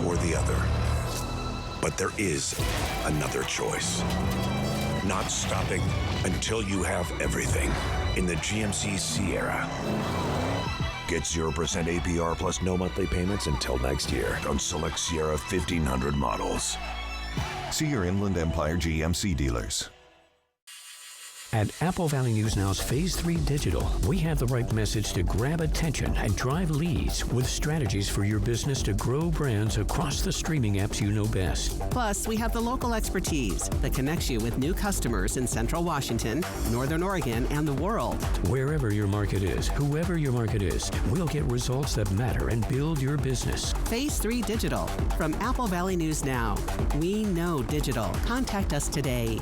or the other. But there is another choice. Not stopping until you have everything in the GMC Sierra. Get 0% APR plus no monthly payments until next year on select Sierra 1500 models. See your Inland Empire GMC dealers. At Apple Valley News Now's Phase 3 Digital, we have the right message to grab attention and drive leads with strategies for your business to grow brands across the streaming apps you know best. Plus, we have the local expertise that connects you with new customers in Central Washington, Northern Oregon, and the world. Wherever your market is, whoever your market is, we'll get results that matter and build your business. Phase 3 Digital from Apple Valley News Now. We know digital. Contact us today.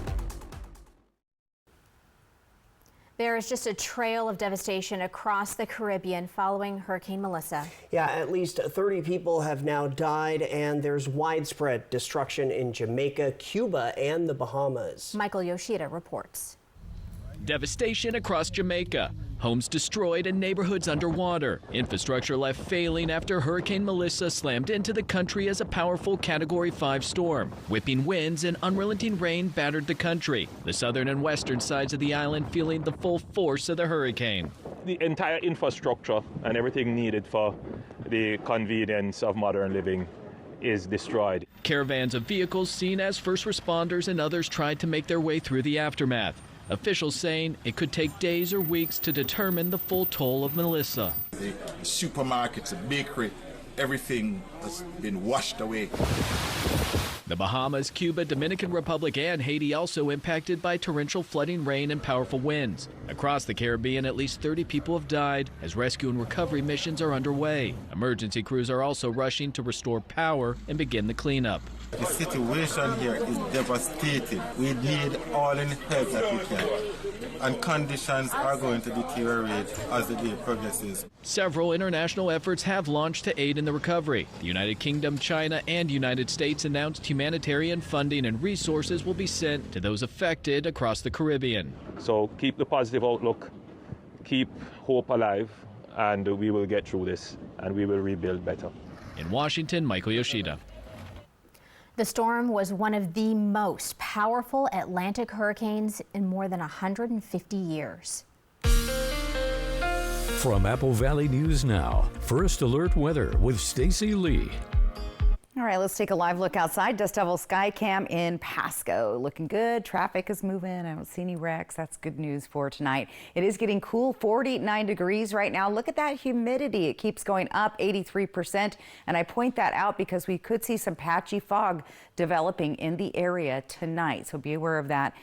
There is just a trail of devastation across the Caribbean following Hurricane Melissa. Yeah, at least 30 people have now died, and there's widespread destruction in Jamaica, Cuba, and the Bahamas. Michael Yoshida reports. Devastation across Jamaica. Homes destroyed and neighborhoods underwater. Infrastructure left failing after Hurricane Melissa slammed into the country as a powerful Category 5 storm. Whipping winds and unrelenting rain battered the country. The southern and western sides of the island feeling the full force of the hurricane. The entire infrastructure and everything needed for the convenience of modern living is destroyed. Caravans of vehicles seen as first responders and others tried to make their way through the aftermath. Officials saying it could take days or weeks to determine the full toll of Melissa. The supermarkets, the bakery, everything has been washed away. The Bahamas, Cuba, Dominican Republic, and Haiti also impacted by torrential flooding rain and powerful winds. Across the Caribbean, at least 30 people have died as rescue and recovery missions are underway. Emergency crews are also rushing to restore power and begin the cleanup. The situation here is devastating. We need all in help that we can. And conditions are going to deteriorate as the day progresses. Several international efforts have launched to aid in the recovery. The United Kingdom, China, and United States announced humanitarian funding and resources will be sent to those affected across the Caribbean. So keep the positive outlook, keep hope alive, and we will get through this and we will rebuild better. In Washington, Michael Yoshida. The storm was one of the most powerful Atlantic hurricanes in more than 150 years. From Apple Valley News Now, First Alert Weather with Stacy Lee. All right, let's take a live look outside. Dust Devil Sky Cam in Pasco. Looking good. Traffic is moving. I don't see any wrecks. That's good news for tonight. It is getting cool, 49 degrees right now. Look at that humidity. It keeps going up, 83%. And I point that out because we could see some patchy fog developing in the area tonight. So be aware of that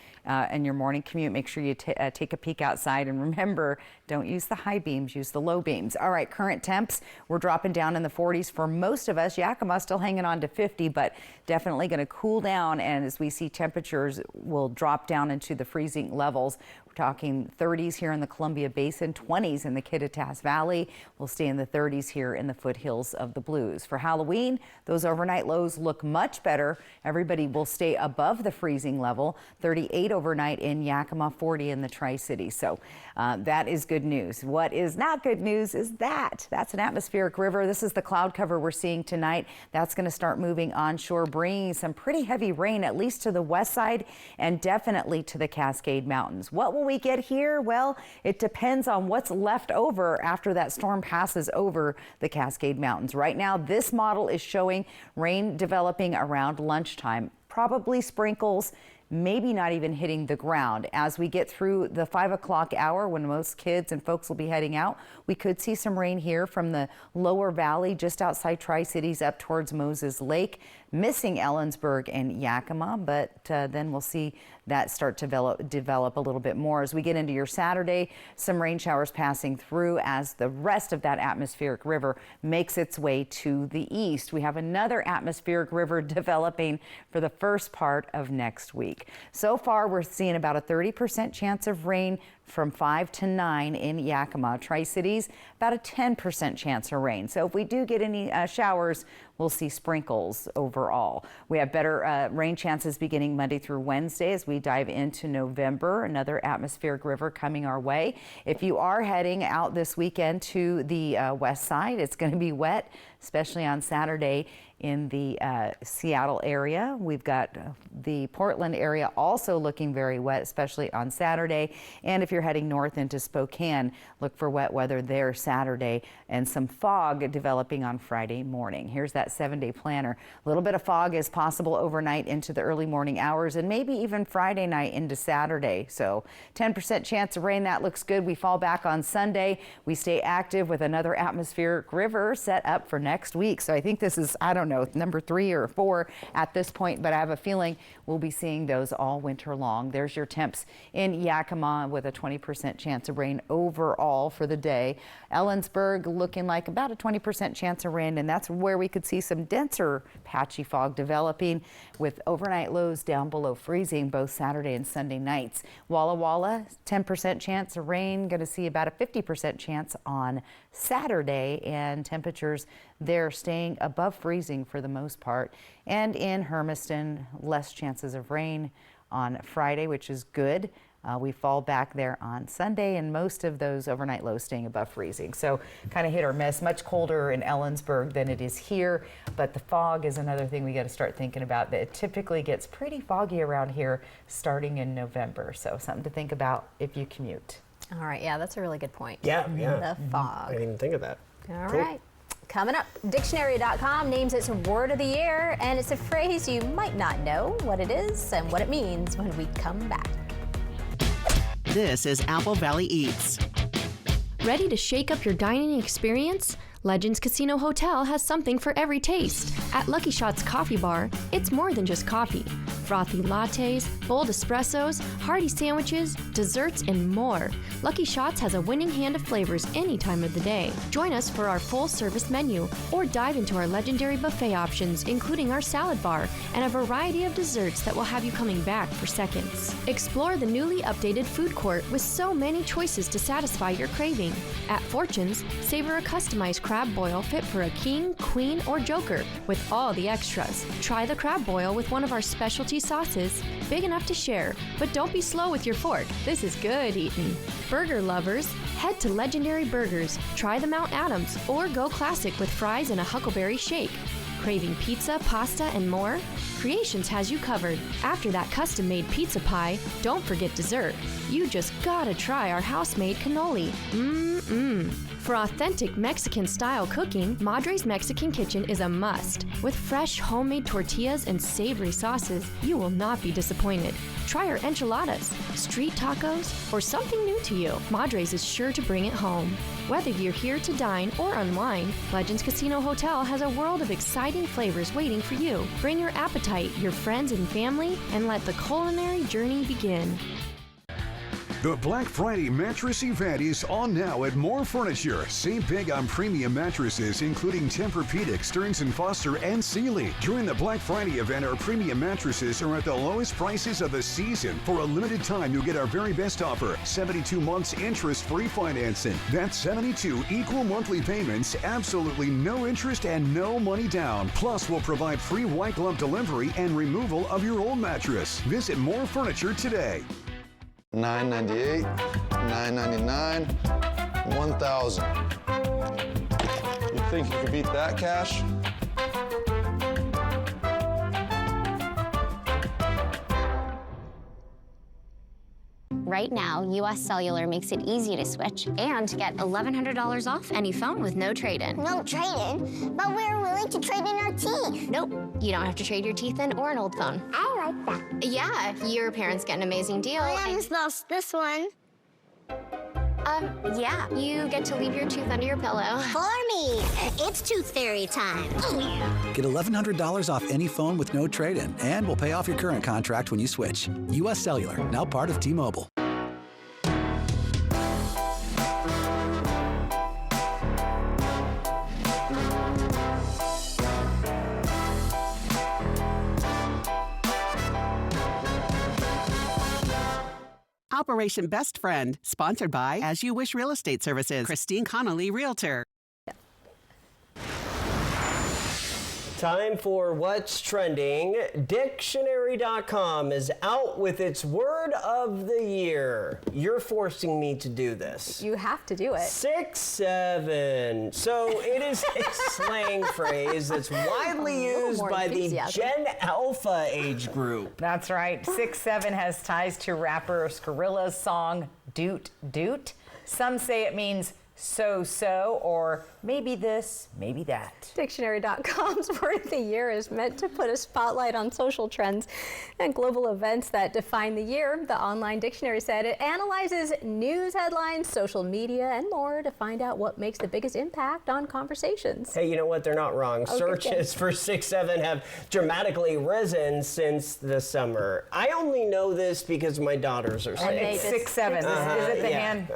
in your morning commute. Make sure you take a peek outside. And remember, don't use the high beams, use the low beams. All right, current temps, we're dropping down in the 40s for most of us. Yakima still hanging on to 50, but definitely going to cool down. And as we see, temperatures will drop down into the freezing levels. We're talking 30s here in the Columbia Basin, 20s in the Kittitas Valley. We'll stay in the 30s here in the foothills of the Blues. For Halloween, those overnight lows look much better. Everybody will stay above the freezing level. 38 overnight in Yakima, 40 in the Tri-Cities. So that is good news. What is not good news is that's an atmospheric river. This is the cloud cover we're seeing tonight. That's going to start moving onshore, bringing some pretty heavy rain, at least to the west side and definitely to the Cascade Mountains. What will we get here? Well, it depends on what's left over after that storm passes over the Cascade Mountains. Right now, this model is showing rain developing around lunchtime, probably sprinkles, maybe not even hitting the ground. As we get through the 5 o'clock hour, when most kids and folks will be heading out, we could see some rain here from the lower valley just outside Tri-Cities up towards Moses Lake, missing Ellensburg and Yakima, but then we'll see that start to develop a little bit more. As we get into your Saturday, some rain showers passing through as the rest of that atmospheric river makes its way to the east. We have another atmospheric river developing for the first part of next week. So far, we're seeing about a 30% chance of rain from 5 to 9 in Yakima. Tri-Cities, about a 10% chance of rain. So if we do get any showers, we'll see sprinkles overall. We have better rain chances beginning Monday through Wednesday as we dive into November. Another atmospheric river coming our way. If you are heading out this weekend to the west side, it's going to be wet, especially on Saturday in the Seattle area. We've got the Portland area also looking very wet, especially on Saturday. And if you're heading north into Spokane, look for wet weather there Saturday and some fog developing on Friday morning. Here's that 7-day planner. A little bit of fog is possible overnight into the early morning hours and maybe even Friday night into Saturday. So 10% chance of rain, that looks good. We fall back on Sunday. We stay active with another atmospheric river set up for next week. So I think this is, I don't know, number 3 or 4 at this point, but I have a feeling we'll be seeing those all winter long. There's your temps in Yakima with a 20% chance of rain overall for the day. Ellensburg looking like about a 20% chance of rain, and that's where we could see some denser patchy fog developing with overnight lows down below freezing both Saturday and Sunday nights. Walla Walla, 10% chance of rain, going to see about a 50% chance on Saturday, and temperatures there staying above freezing for the most part. And in Hermiston, less chances of rain on Friday, which is good. We fall back there on Sunday, and most of those overnight lows staying above freezing. So kind of hit or miss. Much colder in Ellensburg than it is here, but the fog is another thing we got to start thinking about. It typically gets pretty foggy around here starting in November, so something to think about if you commute. All right, yeah, that's a really good point. Yeah. The fog. I didn't even think of that. All Cool. right. Coming up, Dictionary.com names its word of the year, and it's a phrase you might not know what it is and what it means when we come back. This is Apple Valley Eats. Ready to shake up your dining experience? Legends Casino Hotel has something for every taste. At Lucky Shots Coffee Bar, it's more than just coffee. Frothy lattes, bold espressos, hearty sandwiches, desserts, and more. Lucky Shots has a winning hand of flavors any time of the day. Join us for our full-service menu or dive into our legendary buffet options, including our salad bar and a variety of desserts that will have you coming back for seconds. Explore the newly updated food court with so many choices to satisfy your craving. At Fortune's, savor a customized crab boil fit for a king, queen, or joker with all the extras. Try the crab boil with one of our specialty sauces, big enough to share, but don't be slow with your fork. This is good eating. Burger lovers, head to Legendary Burgers, try the Mount Adams, or go classic with fries and a Huckleberry shake. Craving pizza, pasta, and more? Creations has you covered. After that custom-made pizza pie, don't forget dessert. You just gotta try our house-made cannoli. For authentic Mexican-style cooking, Madre's Mexican Kitchen is a must. With fresh homemade tortillas and savory sauces, you will not be disappointed. Try our enchiladas, street tacos, or something new to you. Madre's is sure to bring it home. Whether you're here to dine or unwind, Legends Casino Hotel has a world of exciting flavors waiting for you. Bring your appetite, your friends and family, and let the culinary journey begin. The Black Friday mattress event is on now at More Furniture. Save big on premium mattresses, including Tempur-Pedic, Stearns & Foster, and Sealy. During the Black Friday event, our premium mattresses are at the lowest prices of the season. For a limited time, you'll get our very best offer, 72 months interest-free financing. That's 72 equal monthly payments, absolutely no interest and no money down. Plus, we'll provide free white glove delivery and removal of your old mattress. Visit More Furniture today. $9.98, $9.99, $1,000. You think you can beat that, Cash? Right now, US Cellular makes it easy to switch and to get $1,100 off any phone with no trade-in. No trade-in? But we're willing to trade in our teeth. Nope, you don't have to trade your teeth in or an old phone. I like that. Yeah, your parents get an amazing deal. I almost lost this one. Yeah, you get to leave your tooth under your pillow. For me, it's Tooth Fairy time. Get $1,100 off any phone with no trade-in, and we'll pay off your current contract when you switch. US Cellular, now part of T-Mobile. Operation Best Friend, sponsored by As You Wish Real Estate Services, Christine Connolly, Realtor. Time for What's Trending. Dictionary.com is out with its word of the year. You're forcing me to do this. You have to do it. 6'7". So it is a slang phrase that's widely used by the Gen Alpha age group. That's right. 6'7" has ties to rapper Skrilla's song Doot Doot. Some say it means so-so, or maybe this, maybe that. Dictionary.com's word of the year is meant to put a spotlight on social trends and global events that define the year. The online dictionary said it analyzes news headlines, social media, and more to find out what makes the biggest impact on conversations. Hey, you know what? They're not wrong. Searches for 6'7" have dramatically risen since the summer. I only know this because my daughters are 6'. And it's 6'7". Is it the hand?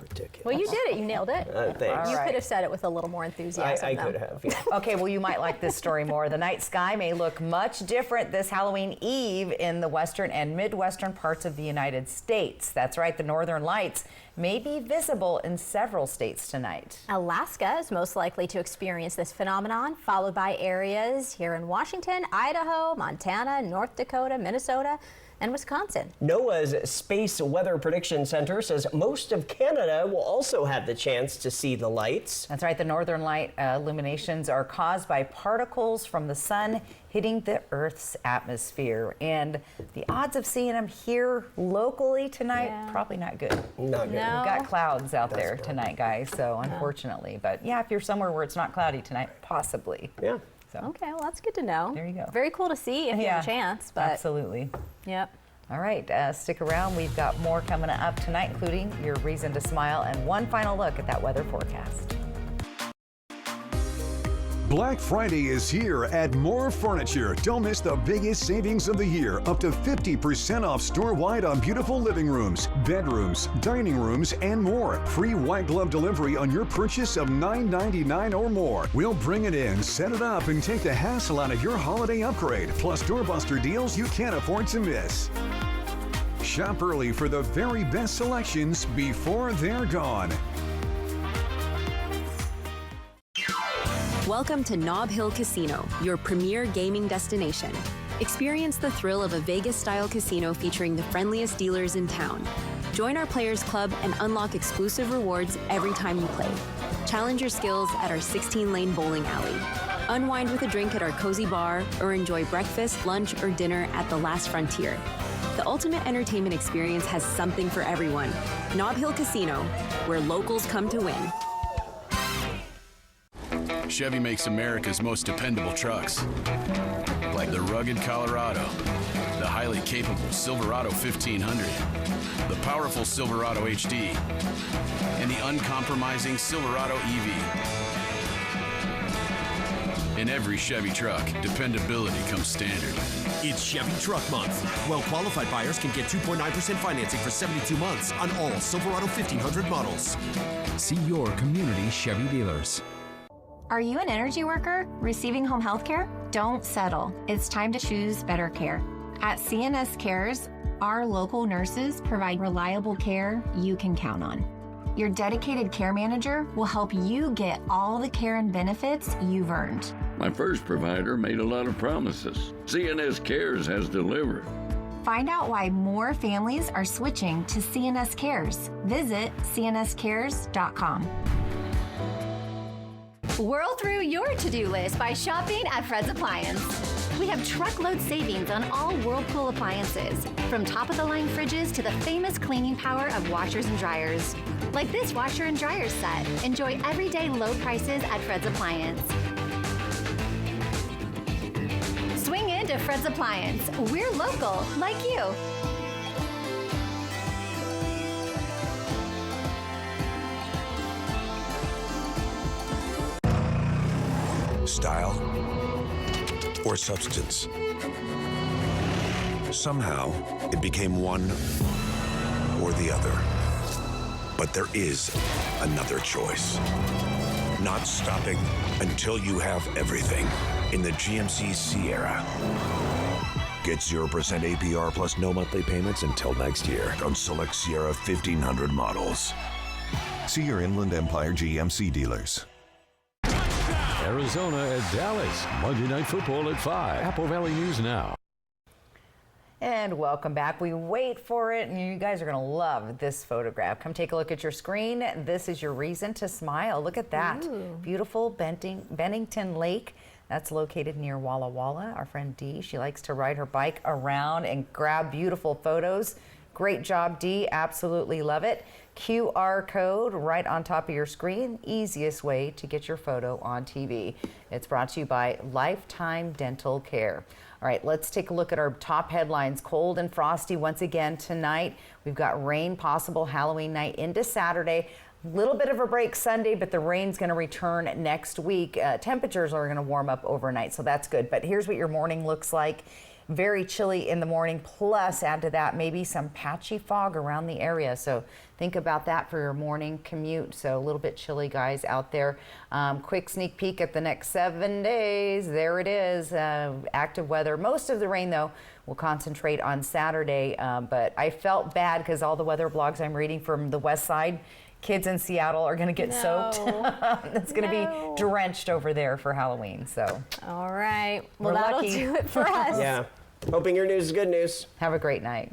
Ridiculous. Well, you did it. You nailed it. Thanks. You could have said it with a little more enthusiasm. I could have, yeah. Okay, well, you might like this story more. The night sky may look much different this Halloween Eve in the western and midwestern parts of the United States. That's right, the northern lights may be visible in several states tonight. Alaska is most likely to experience this phenomenon, followed by areas here in Washington, Idaho, Montana, North Dakota, Minnesota, and Wisconsin. NOAA's Space Weather Prediction Center says most of Canada will also have the chance to see the lights. That's right. The northern light illuminations are caused by particles from the sun hitting the Earth's atmosphere. And the odds of seeing them here locally tonight, probably not good. Not good. We've got clouds out there tonight, guys, so unfortunately. But yeah, if you're somewhere where it's not cloudy tonight, possibly. Yeah. So. Okay, well, that's good to know. There you go. Very cool to see if you have a chance. But absolutely. Yep. All right, stick around. We've got more coming up tonight, including your reason to smile and one final look at that weather forecast. Black Friday is here at More Furniture. Don't miss the biggest savings of the year. Up to 50% off store-wide on beautiful living rooms, bedrooms, dining rooms, and more. Free white glove delivery on your purchase of $9.99 or more. We'll bring it in, set it up, and take the hassle out of your holiday upgrade. Plus doorbuster deals you can't afford to miss. Shop early for the very best selections before they're gone. Welcome to Nob Hill Casino, your premier gaming destination. Experience the thrill of a Vegas-style casino featuring the friendliest dealers in town. Join our Players Club and unlock exclusive rewards every time you play. Challenge your skills at our 16-lane bowling alley. Unwind with a drink at our cozy bar, or enjoy breakfast, lunch, or dinner at the Last Frontier. The ultimate entertainment experience has something for everyone. Nob Hill Casino, where locals come to win. Chevy makes America's most dependable trucks, like the rugged Colorado, the highly capable Silverado 1500, the powerful Silverado HD, and the uncompromising Silverado EV. In every Chevy truck, dependability comes standard. It's Chevy Truck Month. Well-qualified buyers can get 2.9% financing for 72 months on all Silverado 1500 models. See your community Chevy dealers. Are you an energy worker receiving home health care? Don't settle. It's time to choose better care. At CNS Cares, our local nurses provide reliable care you can count on. Your dedicated care manager will help you get all the care and benefits you've earned. My first provider made a lot of promises. CNS Cares has delivered. Find out why more families are switching to CNS Cares. Visit cnscares.com. Whirl through your to-do list by shopping at Fred's Appliance. We have truckload savings on all Whirlpool appliances, from top-of-the-line fridges to the famous cleaning power of washers and dryers. Like this washer and dryer set. Enjoy everyday low prices at Fred's Appliance. Swing into Fred's Appliance. We're local, like you. Style or substance. Somehow, it became one or the other. But there is another choice. Not stopping until you have everything in the GMC Sierra. Get 0% APR plus no monthly payments until next year on select Sierra 1500 models. See your Inland Empire GMC dealers. Arizona at Dallas. Monday Night Football at 5. Apple Valley News Now. And welcome back. We wait for it, and you guys are going to love this photograph. Come take a look at your screen. This is your reason to smile. Look at that. Ooh. Beautiful Bennington Lake. That's located near Walla Walla. Our friend Dee, she likes to ride her bike around and grab beautiful photos. Great job, Dee. Absolutely love it. QR code right on top of your screen. Easiest way to get your photo on TV. It's brought to you by Lifetime Dental Care. All right, let's take a look at our top headlines. Cold and frosty once again tonight. We've got rain possible Halloween night into Saturday. Little bit of a break Sunday, but the rain's going to return next week. Temperatures are going to warm up overnight, so that's good. But here's what your morning looks like. Very chilly in the morning, plus add to that maybe some patchy fog around the area. So think about that for your morning commute. So a little bit chilly, guys, out there. Quick sneak peek at the next 7 days. There it is, active weather. Most of the rain, though, will concentrate on Saturday. But I felt bad because all the weather blogs I'm reading from the west side, kids in Seattle are going to get soaked. It's going to be drenched over there for Halloween. So, all right. Well, we're that'll lucky. do it for us. Yeah. Hoping your news is good news. Have a great night.